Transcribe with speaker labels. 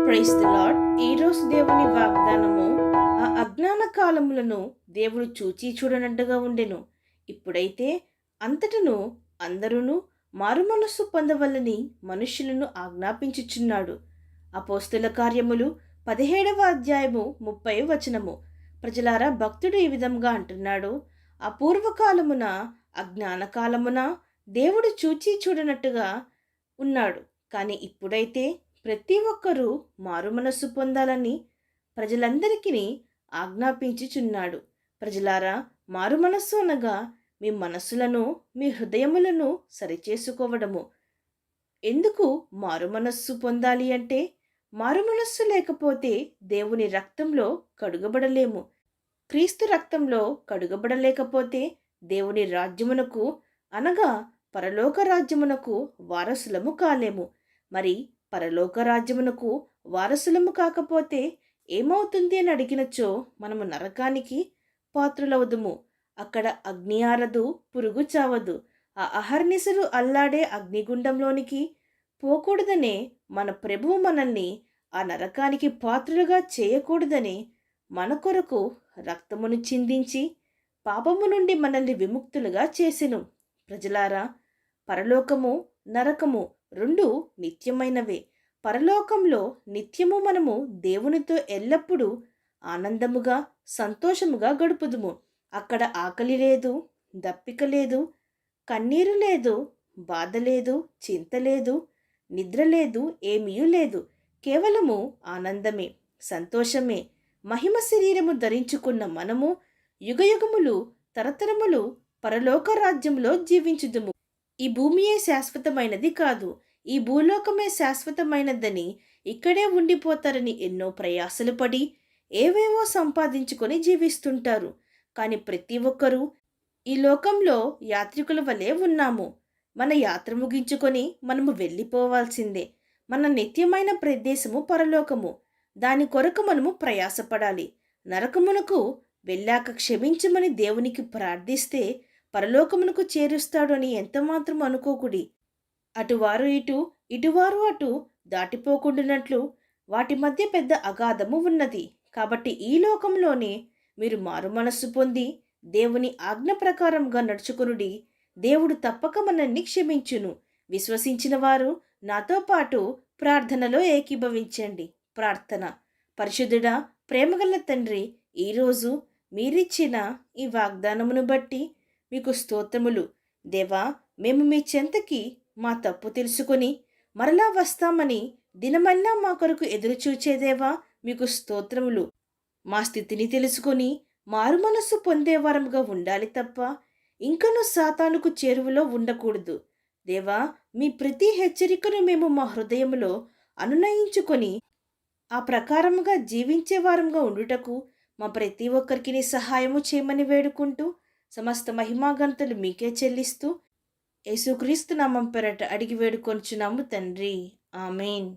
Speaker 1: Praise the lord. ఈరోజు దేవుని వాగ్దానము, ఆ అజ్ఞాన కాలములను దేవుడు చూచి చూడనట్టుగా ఉండెను. ఇప్పుడైతే అంతటను అందరూ మారుమనస్సు పొందవలని మనుష్యులను ఆజ్ఞాపించుచున్నాడు. అపోస్తుల కార్యములు 17వ అధ్యాయము 30వ వచనము. ప్రజలారా, భక్తుడు ఈ విధంగా అంటున్నాడు: ఆ పూర్వకాలమున అజ్ఞాన కాలమున దేవుడు చూచి చూడనట్టుగా ఉన్నాడు. కానీ ఇప్పుడైతే ప్రతి ఒక్కరూ మారుమనస్సు పొందాలని ప్రజలందరికీ ఆజ్ఞాపించుచున్నాడు. ప్రజలారా, మారుమనస్సు అనగా మీ మనస్సులను, మీ హృదయములను సరిచేసుకోవడము. ఎందుకు మారుమనస్సు పొందాలి అంటే, మారుమనస్సు లేకపోతే దేవుని రక్తంలో కడుగబడలేము. క్రీస్తు రక్తంలో కడుగబడలేకపోతే దేవుని రాజ్యమునకు, అనగా పరలోక రాజ్యమునకు వారసులము కాలేము. మరి పరలోక రాజ్యమునకు వారసులము కాకపోతే ఏమవుతుంది అని అడిగినచో, మనము నరకానికి పాత్రులవుదుము. అక్కడ అగ్ని ఆరదు, పురుగు చావదు. ఆ అహర్నిశలు అల్లాడే అగ్నిగుండంలోనికి పోకూడదనే మన ప్రభువు మనల్ని ఆ నరకానికి పాత్రులుగా చేయకూడదని మన కొరకు రక్తమును చిందించి పాపము నుండి మనల్ని విముక్తులుగా చేసెను. ప్రజలారా, పరలోకము, నరకము రెండు నిత్యమైనవే. పరలోకంలో నిత్యము మనము దేవునితో ఎల్లప్పుడూ ఆనందముగా, సంతోషముగా గడుపుదుము. అక్కడ ఆకలి లేదు, దప్పిక లేదు, కన్నీరు లేదు, బాధ లేదు, చింత లేదు, నిద్ర లేదు, ఏమీ లేదు. కేవలము ఆనందమే, సంతోషమే. మహిమ శరీరము ధరించుకున్న మనము యుగయుగములు, తరతరములు పరలోక రాజ్యంలో జీవించుదుము. ఈ భూమియే శాశ్వతమైనది కాదు, ఈ భూలోకమే శాశ్వతమైనదని, ఇక్కడే ఉండిపోతారని ఎన్నో ప్రయాసలు పడి ఏవేవో సంపాదించుకొని జీవిస్తుంటారు. కానీ ప్రతి ఒక్కరూ ఈ లోకంలో యాత్రికుల వలె ఉన్నాము. మన యాత్ర ముగించుకొని మనము వెళ్ళిపోవాల్సిందే. మన నిత్యమైన ప్రదేశము పరలోకము. దాని కొరకు మనము ప్రయాసపడాలి. నరకమునకు వెళ్ళాక క్షమించమని దేవునికి ప్రార్థిస్తే పరలోకమునకు చేరుస్తాడు అని ఎంతమాత్రం అనుకోకుడి. అటువారు ఇటు, ఇటువారు అటు దాటిపోకుండానట్లు వాటి మధ్య పెద్ద అగాధము ఉన్నది. కాబట్టి ఈ లోకంలోనే మీరు మారుమనస్సు పొంది దేవుని ఆజ్ఞ ప్రకారంగా నడుచుకొనుడి. దేవుడు తప్పక మనల్ని క్షమించును. విశ్వసించిన వారు నాతో పాటు ప్రార్థనలో ఏకీభవించండి. ప్రార్థన. పరిశుద్ధుడా, ప్రేమగల తండ్రి, ఈరోజు మీరిచ్చిన ఈ వాగ్దానమును బట్టి మీకు స్తోత్రములు. దేవా, మేము మీ చెంతకి మా తప్పు తెలుసుకొని మరలా వస్తామని దినమల్లా మా కొరకు ఎదురుచూచేదేవా, మీకు స్తోత్రములు. మా స్థితిని తెలుసుకొని మారుమనస్సు పొందేవారముగా ఉండాలి తప్ప ఇంకనూ సాతానుకు చేరువలో ఉండకూడదు. దేవా, మీ ప్రతి హెచ్చరికను మేము మా హృదయములో అనునయించుకొని ఆ ప్రకారముగా జీవించే వారంగా ఉండుటకు మా ప్రతి ఒక్కరికి సహాయము చేయమని వేడుకుంటూ, సమస్త మహిమాగంతులు మీకే చెల్లిస్తూ, యేసుక్రీస్తు నామం పేరట అడిగి వేడుకొంచున్నాము తండ్రి. ఆమేన్.